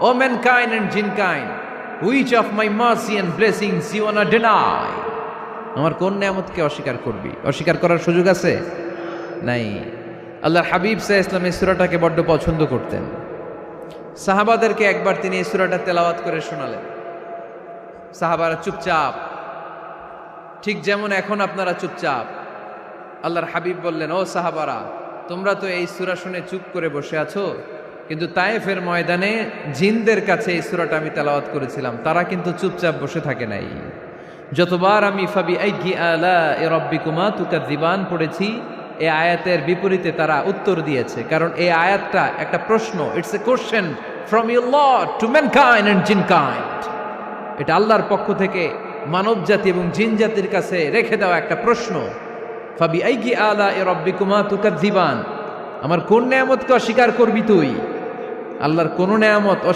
O mankind and jinkind, which of my mercy and blessings you wanna deny? আমার কোন নিয়ামতকে অস্বীকার করবি? অস্বীকার করার সুযোগ আছে? নাই। আল্লাহর হাবিব সাল্লাল্লাহু আলাইহি ওয়াসাল্লাম এই সূরাটাকে বড্ড পছন্দ করতেন। সাহাবাদেরকে একবার তিনি এই সূরাটা তেলাওয়াত করে শোনালেন। সাহাবারা চুপচাপ, ঠিক যেমন এখন আপনারা চুপচাপ। আল্লাহর হাবিব বললেন, ও সাহাবারা, তোমরা তো এই সূরা শুনে চুপ করে বসে আছো, কিন্তু তায়েফের ময়দানে জিনদের কাছে এই সূরাটা আমি তেলাওয়াত করেছিলাম, তারা কিন্তু চুপচাপ বসে থাকে নাই। যতবার আমি ফাবি আইয়ি আলা'i রাব্বিকুমা তুকাযযিবান পড়েছি, এই আয়াতের বিপরীতে তারা উত্তর দিয়েছে, কারণ এই আয়াতটা একটা প্রশ্ন। It's a question from your Lord to mankind and jinnkind. এটা আল্লাহর পক্ষ থেকে মানব জাতি এবং জিন জাতির কাছে রেখে দেওয়া একটা প্রশ্ন। ফাবি আইয়ি আলা'i রাব্বিকুমা তুকাযযিবান, আমার কোন নিয়ামতকে অস্বীকার করবি তুই? আল্লাহর কোন নিয়ামত